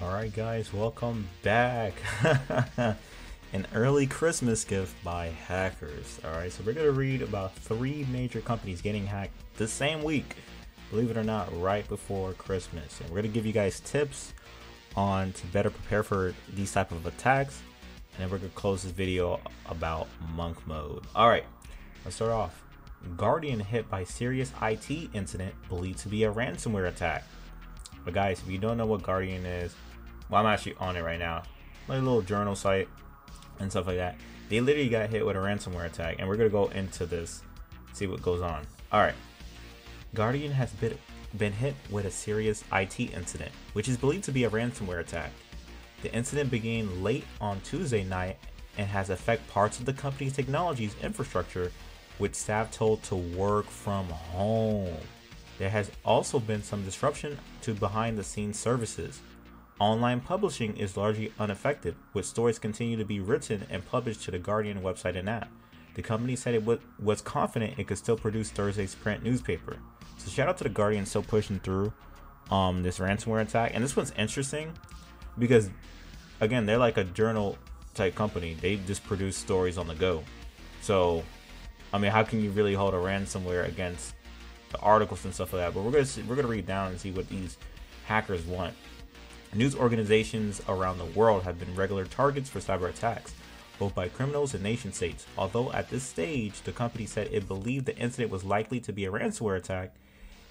Alright guys, welcome back. An early Christmas gift by hackers. Alright, so we're going to read about 3 major companies getting hacked the same week, believe it or not, right before Christmas. And we're going to give you guys tips on to better prepare for these type of attacks. And then we're going to close this video about monk mode. Alright, let's start off. Guardian hit by serious IT incident believed to be a ransomware attack. But guys, if you don't know what Guardian is, well, I'm actually on it right now, like a little journal site and stuff like that. They literally got hit with a ransomware attack, and we're gonna go into this, see what goes on. All right, Guardian has been hit with a serious IT incident, which is believed to be a ransomware attack. The incident began late on Tuesday night and has affected parts of the company's technology's infrastructure, with staff told to work from home. There has also been some disruption to behind-the-scenes services. Online publishing is largely unaffected, with stories continue to be written and published to the Guardian website and app. The company said it was confident it could still produce Thursday's print newspaper. So shout out to the Guardian still pushing through this ransomware attack. And this one's interesting because, again, they're like a journal type company. They just produce stories on the go. So, I mean, how can you really hold a ransomware against the articles and stuff like that? But we're gonna read down and see what these hackers want. News organizations around the world have been regular targets for cyber attacks, both by criminals and nation states. Although at this stage, the company said it believed the incident was likely to be a ransomware attack,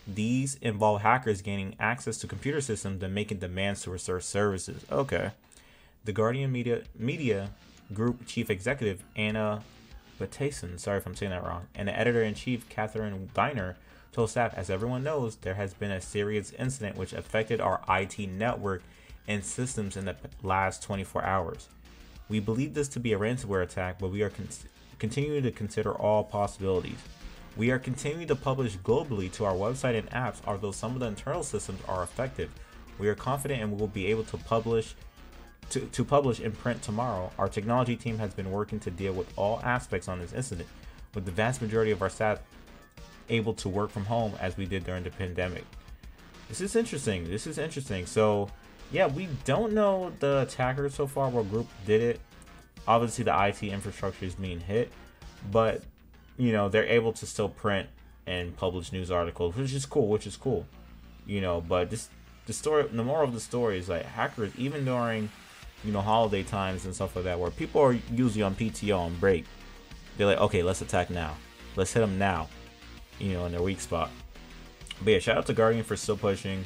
these involve hackers gaining access to computer systems and making demands to restore services. Okay. The Guardian Media Group Chief Executive Anna Bateson, sorry if I'm saying that wrong, and the Editor-in-Chief Catherine Viner told staff, as everyone knows, there has been a serious incident which affected our IT network and systems in the last 24 hours. We believe this to be a ransomware attack, but we are continuing to consider all possibilities. We are continuing to publish globally to our website and apps, although some of the internal systems are affected. We are confident and we will be able to publish in print tomorrow. Our technology team has been working to deal with all aspects on this incident, with the vast majority of our staff able to work from home as we did during the pandemic. This is interesting. So yeah, we don't know the attacker so far, what group did it. Obviously the IT infrastructure is being hit, but you know, they're able to still print and publish news articles, which is cool, you know. But the moral of the story is like hackers, even during, you know, holiday times and stuff like that, where people are usually on PTO on break, they're like, okay, let's attack now, let's hit them now, you know, in their weak spot. But yeah, shout out to Guardian for still pushing.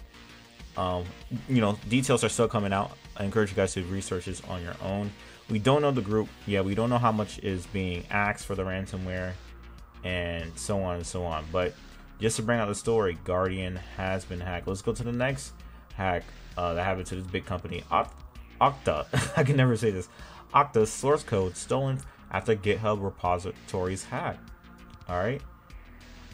You know, details are still coming out. I encourage you guys to research this on your own. We don't know the group. Yeah, we don't know how much is being asked for the ransomware and so on and so on. But just to bring out the story, Guardian has been hacked. Let's go to the next hack that happened to this big company, Okta. I can never say this. Okta's source code stolen after GitHub repositories hack. All right.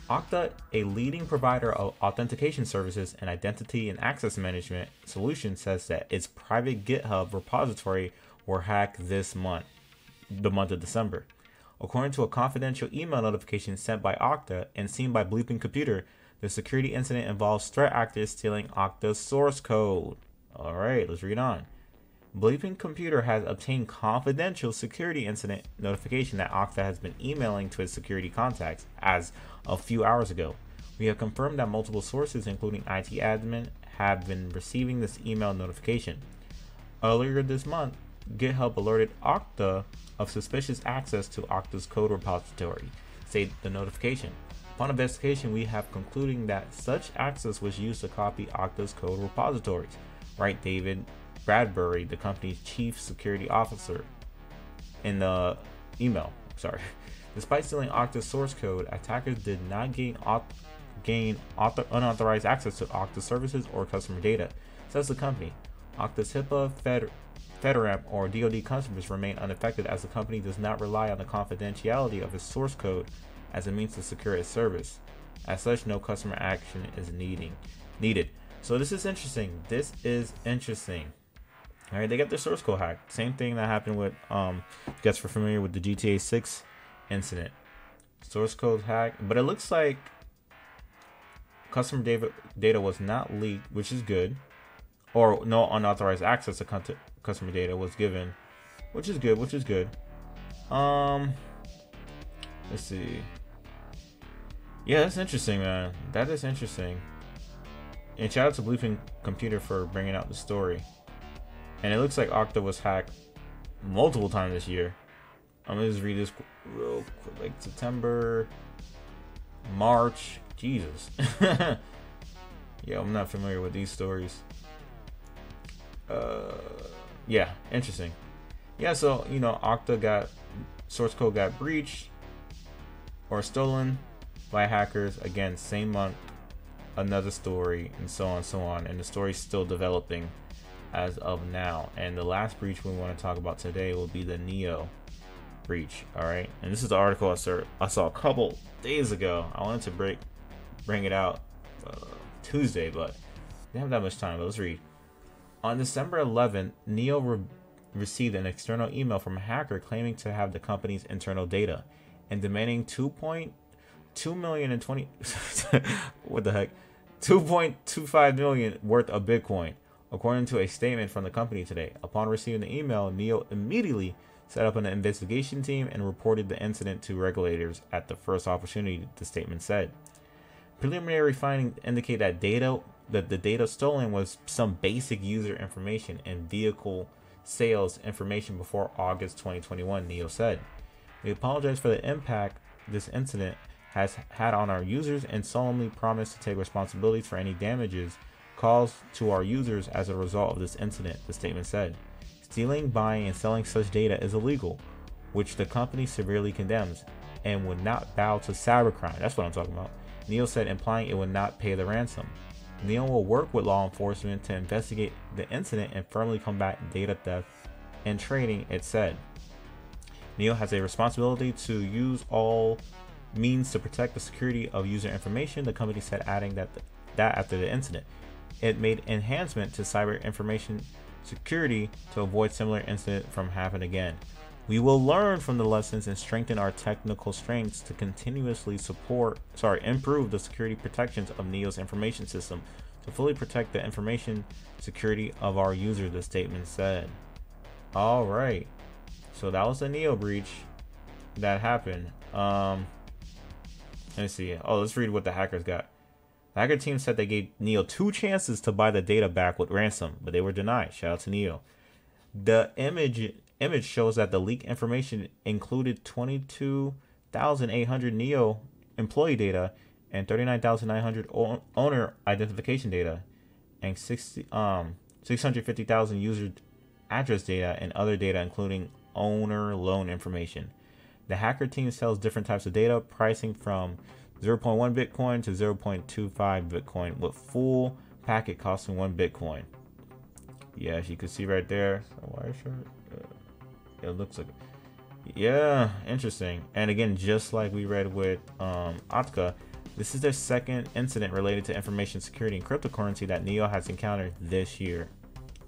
Okta, a leading provider of authentication services and identity and access management solutions, says that its private GitHub repository were hacked this month, the month of December. According to a confidential email notification sent by Okta and seen by Bleeping Computer, the security incident involves threat actors stealing Okta's source code. All right, let's read on. Bleeping Computer has obtained confidential security incident notification that Okta has been emailing to its security contacts as a few hours ago. We have confirmed that multiple sources, including IT admin, have been receiving this email notification. Earlier this month, GitHub alerted Okta of suspicious access to Okta's code repository, said the notification. Upon investigation, we have concluding that such access was used to copy Okta's code repositories, right? David Bradbury, the company's chief security officer, in the email. Sorry. Despite stealing Okta's source code, attackers did not gain unauthorized access to Okta services or customer data, says the company. Okta's HIPAA, FedRAMP, or DoD customers remain unaffected as the company does not rely on the confidentiality of its source code as a means to secure its service. As such, no customer action is needed. So this is interesting. All right, they got their source code hacked. Same thing that happened with, you guys are familiar with the GTA 6 incident. Source code hack, but it looks like customer data was not leaked, which is good. or no unauthorized access to customer data was given, which is good. Um, let's see. Yeah, that's interesting, man. That is interesting. And shout out to Bluefin Computer for bringing out the story. And it looks like Okta was hacked multiple times this year. I'm gonna just read this real quick. Like September, March. Jesus. Yeah, I'm not familiar with these stories. Yeah, interesting. Yeah, so Okta got source code got breached or stolen by hackers. Again, same month, another story, and so on. And the story's still developing as of now. And the last breach we want to talk about today will be the Neo breach. All right, and this is the article I saw a couple days ago. I wanted to bring it out Tuesday, but didn't have that much time. But let's read. On December 11th, Neo received an external email from a hacker claiming to have the company's internal data and demanding 2.2 million and 20 what the heck 2.25 million worth of Bitcoin, according to a statement from the company today. Upon receiving the email, Neo immediately set up an investigation team and reported the incident to regulators at the first opportunity, the statement said. Preliminary findings indicate that the data stolen was some basic user information and vehicle sales information before August 2021, Neo said. We apologize for the impact this incident has had on our users and solemnly promise to take responsibilities for any damages caused to our users as a result of this incident, the statement said. Stealing, buying, and selling such data is illegal, which the company severely condemns and would not bow to cybercrime. That's what I'm talking about. Neo said, implying it would not pay the ransom. Neo will work with law enforcement to investigate the incident and firmly combat data theft and trading, it said. Neo has a responsibility to use all means to protect the security of user information, the company said, adding that after the incident, it made enhancement to cyber information security to avoid similar incident from happening again. We will learn from the lessons and strengthen our technical strengths to continuously improve the security protections of Neo's information system to fully protect the information security of our users, the statement said. All right, so that was the Neo breach that happened. Let me see. Oh, let's read what the hackers got. The hacker team said they gave Neo 2 chances to buy the data back with ransom, but they were denied. Shout out to Neo. The image shows that the leaked information included 22,800 Neo employee data and 39,900 owner identification data and 650,000 user address data and other data, including owner loan information. The hacker team sells different types of data, pricing from 0.1 Bitcoin to 0.25 Bitcoin, with full packet costing 1 Bitcoin. Yeah, as you can see right there. It looks like, yeah, interesting. And again, just like we read with Okta, this is their second incident related to information security and cryptocurrency that Neo has encountered this year.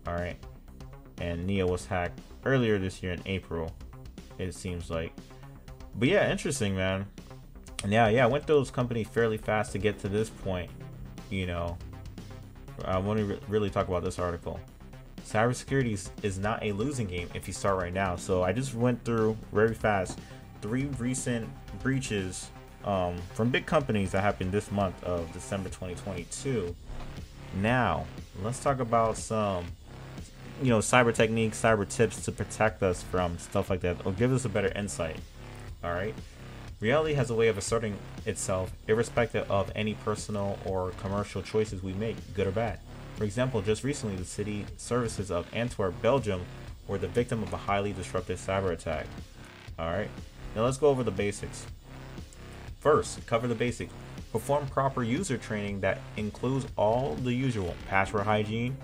All right, and Neo was hacked earlier this year in April, it seems like. But yeah, interesting, man. And yeah, I went through those companies fairly fast to get to this point. I want to really talk about this article. Cybersecurity is not a losing game if you start right now. So I just went through very fast 3 recent breaches from big companies that happened this month of December 2022. Now, let's talk about some, cyber techniques, cyber tips to protect us from stuff like that, or give us a better insight. All right. Reality has a way of asserting itself irrespective of any personal or commercial choices we make, good or bad. For example, just recently, the city services of Antwerp, Belgium, were the victim of a highly disruptive cyber attack. All right, now let's go over the basics. First, cover the basics. Perform proper user training that includes all the usual password hygiene,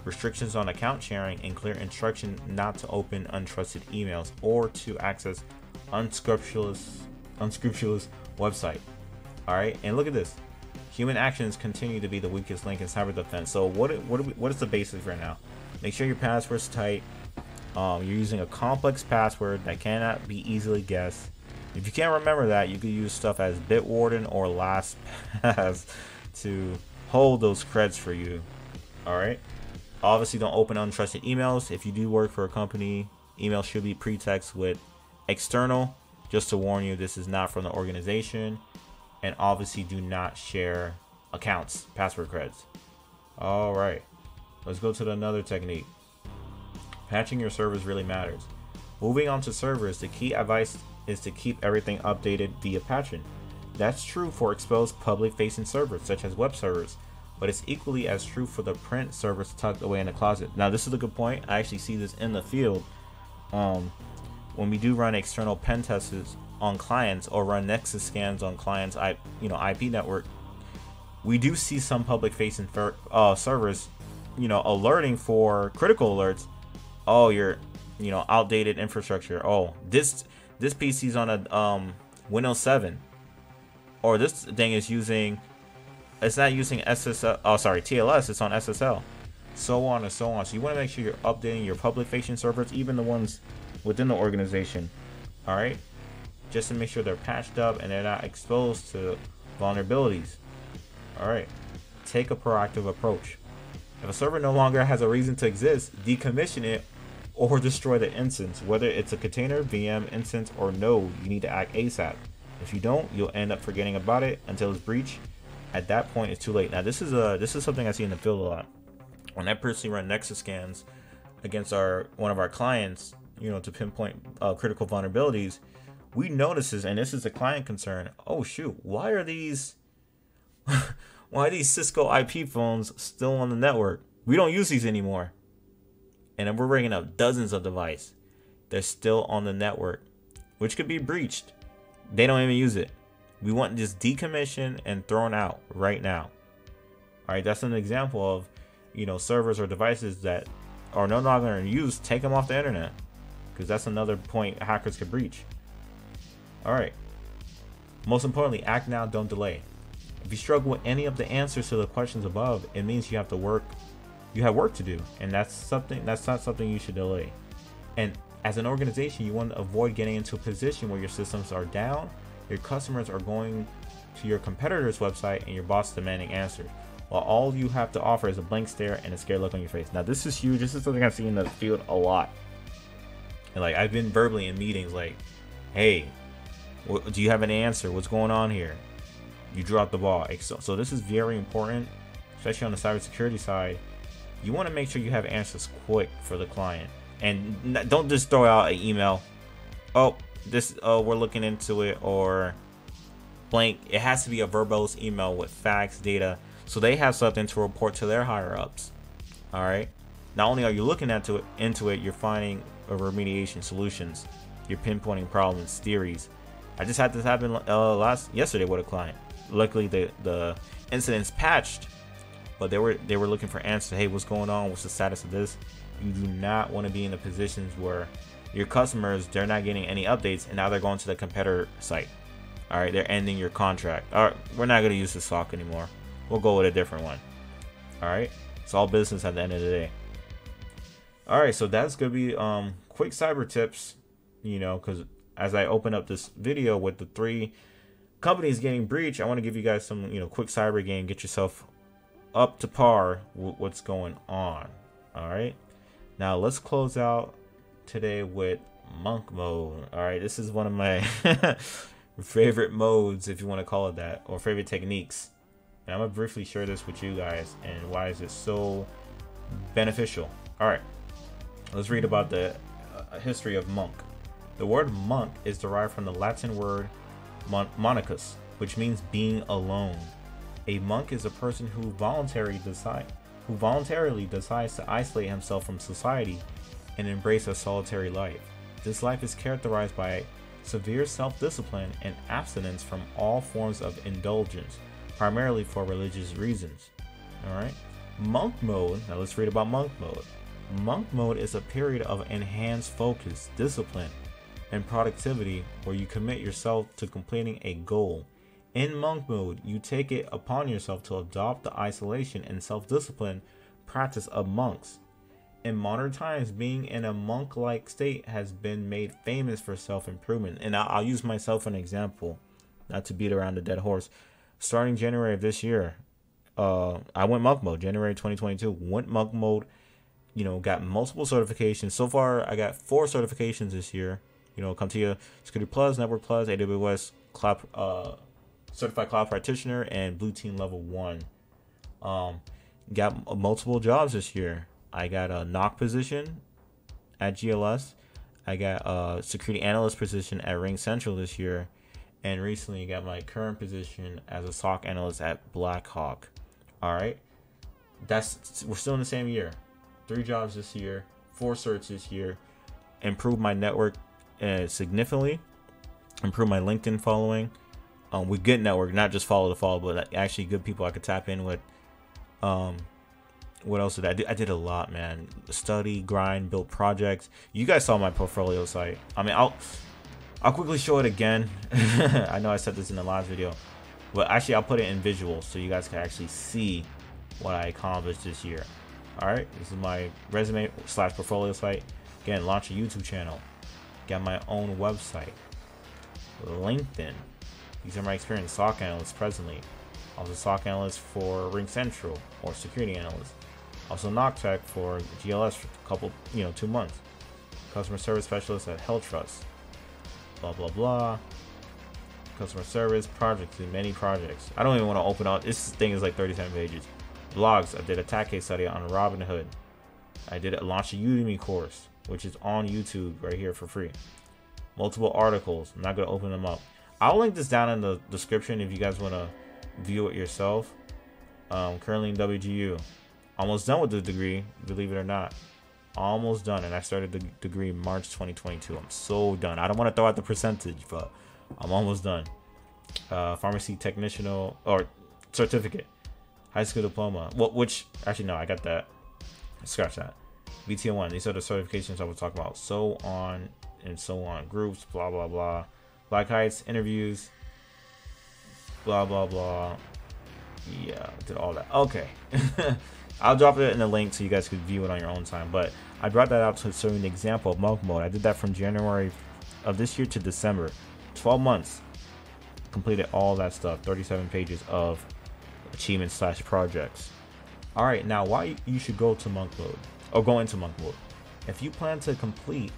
restrictions on account sharing, and clear instruction not to open untrusted emails or to access unscrupulous website. All right, and look at this. Human actions continue to be the weakest link in cyber defense. So what is the basics right now? Make sure your password's tight. You're using a complex password that cannot be easily guessed. If you can't remember that, you could use stuff as Bitwarden or LastPass to hold those creds for you. All right. Obviously, don't open untrusted emails. If you do work for a company, email should be pretext with external, just to warn you this is not from the organization. And obviously do not share accounts, password creds. All right, let's go to another technique. Patching your servers really matters. Moving on to servers, the key advice is to keep everything updated via patching. That's true for exposed public-facing servers such as web servers, but it's equally as true for the print servers tucked away in the closet. Now, this is a good point. I actually see this in the field. When we do run external pen tests on clients or run Nexus scans on clients, IP network, we do see some public-facing servers, alerting for critical alerts. Oh, your, outdated infrastructure. Oh, this PC's on a Windows 7, or this thing is using. It's not using SSL. Oh, sorry, TLS. It's on SSL. So on and so on. So you want to make sure you're updating your public-facing servers, even the ones within the organization. All right, just to make sure they're patched up and they're not exposed to vulnerabilities. All right, take a proactive approach. If a server no longer has a reason to exist, decommission it or destroy the instance. Whether it's a container, VM, instance, or node, you need to act ASAP. If you don't, you'll end up forgetting about it until it's breached. At that point, it's too late. Now, this is something I see in the field a lot. When I personally run Nexus scans against one of our clients, to pinpoint critical vulnerabilities, we notice this, and this is a client concern. Oh shoot, why are these Cisco IP phones still on the network? We don't use these anymore. And then we're bringing up dozens of devices. They're still on the network, which could be breached. They don't even use it. We want this decommissioned and thrown out right now. All right, that's an example of, servers or devices that are no longer in use. Take them off the internet, because that's another point hackers could breach. All right. Most importantly, act now, don't delay. If you struggle with any of the answers to the questions above, it means you have work to do, and that's not something you should delay. And as an organization, you want to avoid getting into a position where your systems are down, your customers are going to your competitor's website, and your boss demanding answers, while all you have to offer is a blank stare and a scared look on your face. Now, this is huge. This is something I've seen in the field a lot. And I've been verbally in meetings like, hey, do you have an answer? What's going on here? You dropped the ball. So this is very important, especially on the cybersecurity side. You want to make sure you have answers quick for the client, and don't just throw out an email. Oh, we're looking into it, or blank. It has to be a verbose email with facts, data, so they have something to report to their higher ups. All right. Not only are you looking into it, you're finding remediation solutions. You're pinpointing problems, theories. I just had this happen yesterday with a client. Luckily, the incident's patched, but they were looking for answers. Hey, what's going on? What's the status of this? You do not want to be in the positions where your customers, they're not getting any updates, and now they're going to the competitor site. All right, they're ending your contract. All right, we're not going to use this SOC anymore. We'll go with a different one. All right, it's all business at the end of the day. All right, so that's going to be quick cyber tips, because as I open up this video with the 3 companies getting breached, I want to give you guys some, quick cyber game, get yourself up to par with what's going on. All right, now let's close out today with monk mode. All right, this is one of my favorite modes, if you want to call it that, or favorite techniques. And I'm gonna briefly share this with you guys and why is it so beneficial. All right, let's read about the history of monk. The word monk is derived from the Latin word monicus, which means being alone. A monk is a person who voluntarily decides to isolate himself from society and embrace a solitary life. This life is characterized by severe self-discipline and abstinence from all forms of indulgence, primarily for religious reasons. Alright? Monk mode. Now let's read about monk mode. Monk mode is a period of enhanced focus, discipline, and productivity where you commit yourself to completing a goal. In monk mode, you take it upon yourself to adopt the isolation and self-discipline practice of monks. In modern times, being in a monk-like state has been made famous for self-improvement. And I'll use myself as an example, not to beat around the dead horse. Starting January of this year, I went monk mode. January 2022, went monk mode. got multiple certifications. So far, I got 4 certifications this year. CompTIA Security Plus, Network Plus, AWS Cloud, Certified Cloud Practitioner, and Blue Team Level 1. Got multiple jobs this year. I got a NOC position at GLS. I got a security analyst position at Ring Central this year. And recently got my current position as a SOC analyst at Blackhawk. All right. We're still in the same year. 3 jobs this year, 4 certs this year. Improved my network significantly. Improved my LinkedIn following. With good network, not just follow to follow, but actually good people I could tap in with. What else did I do? I did a lot, man. Study, grind, build projects. You guys saw my portfolio site. I mean, I'll quickly show it again. I know I said this in the last video, but actually I'll put it in visuals so you guys can actually see what I accomplished this year. All right, this is my resume / portfolio site. Again, launch a YouTube channel. Got my own website. LinkedIn. These are my experience. SOC analyst presently. I was a SOC analyst for Ring Central, or security analyst. Also NOC tech for GLS for a couple, 2 months. Customer service specialist at Health Trust. Blah blah blah. Customer service projects, many projects. I don't even want to open up. This thing is like 37 pages. Blogs. I did a attack case study on Robinhood. I launched a Udemy course, which is on YouTube right here for free. Multiple articles. I'm not gonna open them up. I'll link this down in the description if you guys want to view it yourself. Currently in WGU. Almost done with the degree, believe it or not. Almost done, and I started the degree March 2022. I'm so done. I don't want to throw out the percentage, but I'm almost done. Pharmacy technician or certificate, high school diploma. Which actually no, I got that. Scratch that. BTO1. These are the certifications I was talking about. So on and so on. Groups. Blah blah blah. Black Heights interviews. Blah blah blah. Yeah, did all that. Okay. I'll drop it in the link so you guys could view it on your own time. But I brought that out to show you an example of monk mode. I did that from January of this year to December. 12 months. Completed all that stuff. 37 pages of achievements / projects. Alright, now why you should go to monk mode. Or go into monk mode. If you plan to complete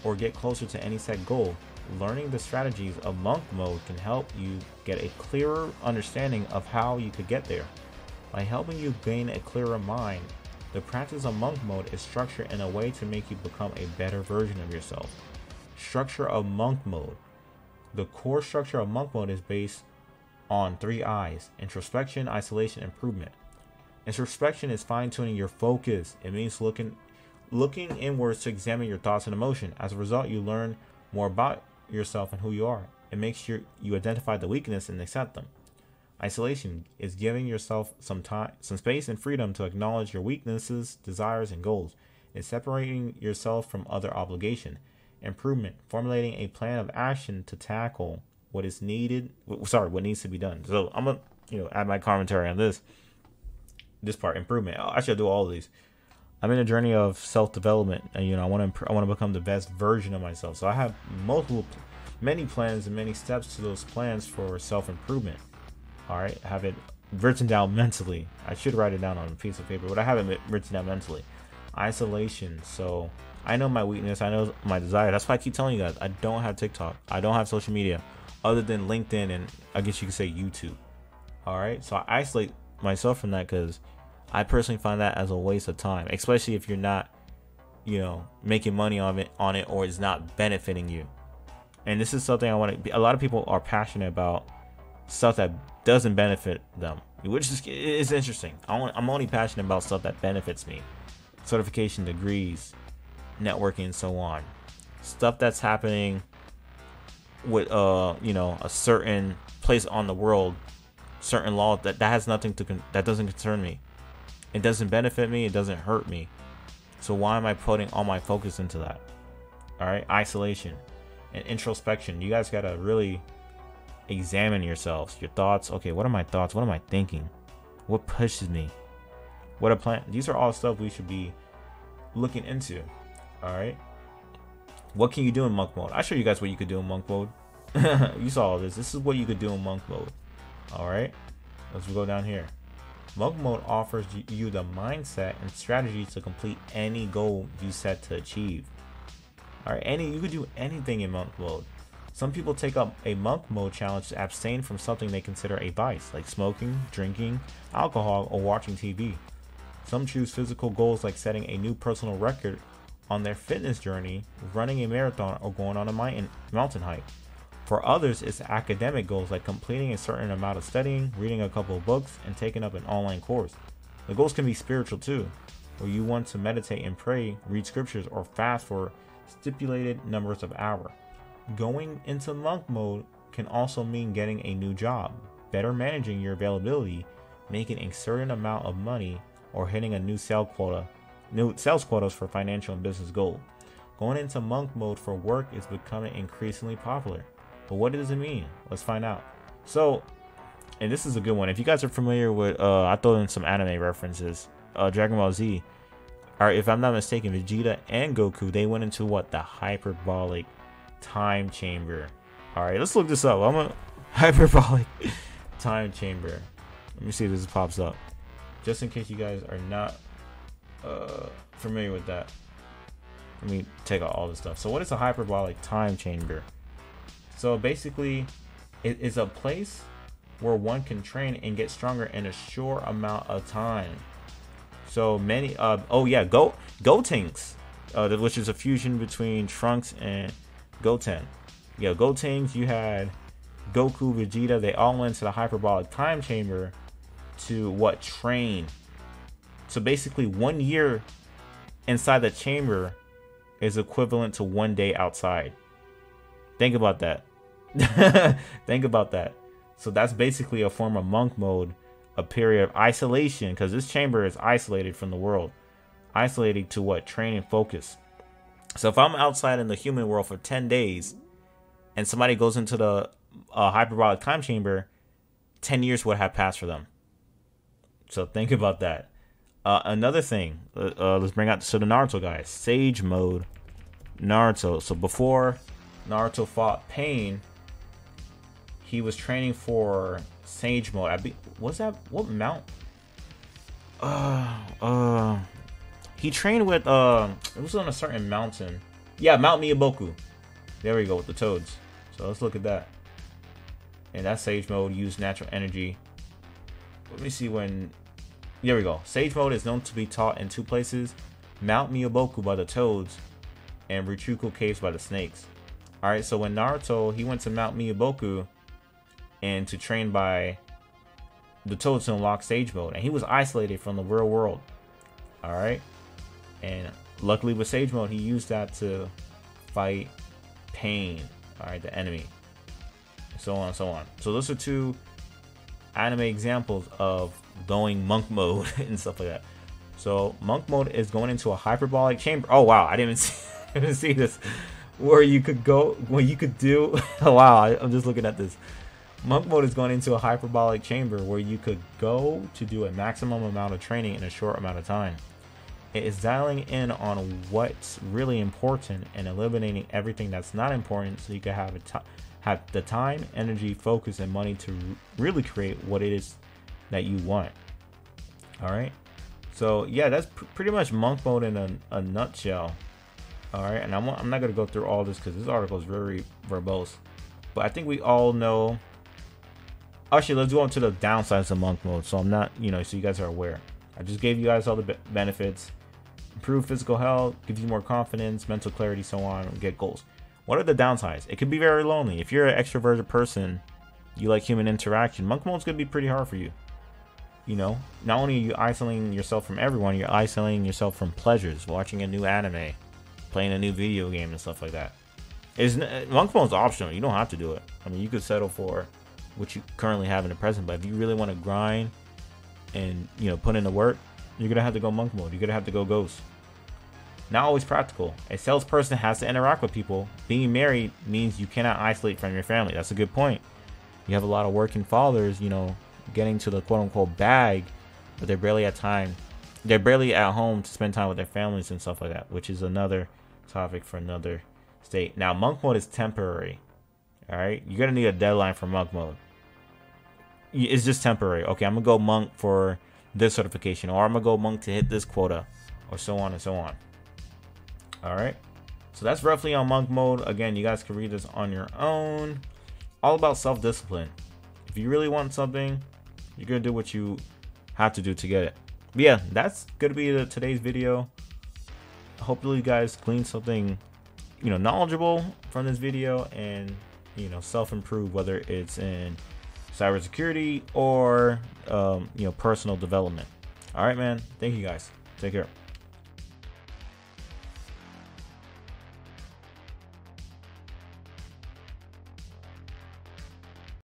or get closer to any set goal, learning the strategies of monk mode can help you get a clearer understanding of how you could get there. By helping you gain a clearer mind, the practice of monk mode is structured in a way to make you become a better version of yourself. Structure of monk mode. The core structure of monk mode is based on 3 I's: introspection, isolation, improvement. Introspection is fine-tuning your focus. It means looking inwards to examine your thoughts and emotion. As a result, you learn more about yourself and who you are. It makes you identify the weakness and accept them. Isolation is giving yourself some time, some space and freedom to acknowledge your weaknesses, desires, and goals. It's separating yourself from other obligation. Improvement, formulating a plan of action to tackle what is needed. What needs to be done. So I'm gonna, add my commentary on this part. Improvement. I should do all of these. I'm in a journey of self-development, and I want to become the best version of myself. So I have many plans and many steps to those plans for self-improvement. All right, I have it written down mentally. I should write it down on a piece of paper, but I have it written down mentally. Isolation. So I know my weakness. I know my desire. That's why I keep telling you guys I don't have TikTok. I don't have social media other than LinkedIn and I guess you could say YouTube. All right, so I isolate myself from that because I personally find that as a waste of time, especially if you're not, making money on it or it's not benefiting you. And this is something I want to. A lot of people are passionate about stuff that doesn't benefit them, which is interesting. I'm only passionate about stuff that benefits me. Certification, degrees, networking, and so on. Stuff that's happening with a certain place on the world, certain law that has nothing that doesn't concern me. It doesn't benefit me. It doesn't hurt me. So why am I putting all my focus into that? All right, isolation and introspection. You guys gotta really examine yourselves, your thoughts. Okay, what are my thoughts? What am I thinking? What pushes me? What a plan? These are all stuff we should be looking into. All right. What can you do in monk mode? I'll show you guys what you could do in monk mode. You saw all this. This is what you could do in monk mode. All right. Let's go down here. Monk mode offers you the mindset and strategy to complete any goal you set to achieve. Alright, you could do anything in monk mode. Some people take up a monk mode challenge to abstain from something they consider a vice, like smoking, drinking, alcohol, or watching TV. Some choose physical goals like setting a new personal record on their fitness journey, running a marathon, or going on a mountain hike. For others, it's academic goals like completing a certain amount of studying, reading a couple of books, and taking up an online course. The goals can be spiritual too, where you want to meditate and pray, read scriptures, or fast for stipulated numbers of hours. Going into monk mode can also mean getting a new job, better managing your availability, making a certain amount of money, or hitting a new sales quotas for financial and business goals. Going into monk mode for work is becoming increasingly popular. But what does it mean? Let's find out. So, and this is a good one. If you guys are familiar with, I throw in some anime references. Dragon Ball Z. Or if I'm not mistaken, Vegeta and Goku, they went into what? The hyperbolic time chamber. Alright, let's look this up. I'm a hyperbolic time chamber. Let me see if this pops up. Just in case you guys are not familiar with that. Let me take out all this stuff. So what is a hyperbolic time chamber? So basically, it is a place where one can train and get stronger in a short amount of time. So many, Gotenks, which is a fusion between Trunks and Goten. Yeah, Gotenks, you had Goku, Vegeta, they all went to the hyperbolic time chamber to train. So basically 1 year inside the chamber is equivalent to 1 day outside. Think about that. Think about that. So that's basically a form of monk mode, a period of isolation, because this chamber is isolated from the world, isolated to train and focus. So if I'm outside in the human world for 10 days and somebody goes into the hyperbolic time chamber, 10 years would have passed for them. So think about that. Another thing, let's bring out the Naruto guys. Sage mode, Naruto. So before Naruto fought Pain, he was training for Sage mode. What's that? What mount? He trained with it was on a certain mountain. Yeah, Mount Miyaboku. There we go with the toads. So let's look at that. And that Sage mode used natural energy. Let me see when. There we go. Sage mode is known to be taught in two places: Mount Miyaboku by the toads, and Richuku Caves by the snakes. Alright, so when Naruto, he went to Mount Miyaboku and to train by the toads to unlock Sage mode, and he was isolated from the real world. Alright, and luckily with Sage mode, he used that to fight Pain, alright, the enemy, and so on and so on. So those are two anime examples of going monk mode and stuff like that. So monk mode is going into a hyperbolic chamber. Oh wow, I didn't even see this. Where you could go, what you could do. Wow, I'm just looking at this. Monk mode is going into a hyperbolic chamber where you could go to do a maximum amount of training in a short amount of time. It is dialing in on what's really important and eliminating everything that's not important, so you can have the time, energy, focus, and money to really create what it is that you want. All right. So yeah, that's pretty much monk mode in a nutshell. All right, and I'm not gonna go through all this because this article is very verbose, but I think we all know. Actually, let's go on to the downsides of monk mode. So I'm not, so you guys are aware. I just gave you guys all the benefits: improve physical health, gives you more confidence, mental clarity, so on. Get goals. What are the downsides? It could be very lonely. If you're an extroverted person, you like human interaction, monk mode's gonna be pretty hard for you. Not only are you isolating yourself from everyone, you're isolating yourself from pleasures, watching a new anime, playing a new video game, and stuff like that. Monk mode's optional. You don't have to do it. I mean, you could settle for what you currently have in the present, but if you really want to grind and put in the work, you're gonna have to go monk mode. You're gonna have to go ghost. Not always practical. A salesperson has to interact with people. Being married means you cannot isolate from your family. That's a good point. You have a lot of working fathers, getting to the quote-unquote bag, but they're barely at home to spend time with their families and stuff like that, which is another topic for another state. Now, monk mode is temporary. All right, you're gonna need a deadline for monk mode. It's just temporary. Okay, I'm gonna go monk for this certification, or I'm gonna go monk to hit this quota, or so on and so on. All right, so that's roughly on monk mode. Again, you guys can read this on your own. All about self-discipline. If you really want something, you're gonna do what you have to do to get it. But yeah, that's gonna be today's video. Hopefully you guys glean something, you know, knowledgeable from this video, and you know, self-improve, whether it's in cybersecurity or you know, personal development. All right, man, thank you guys, take care.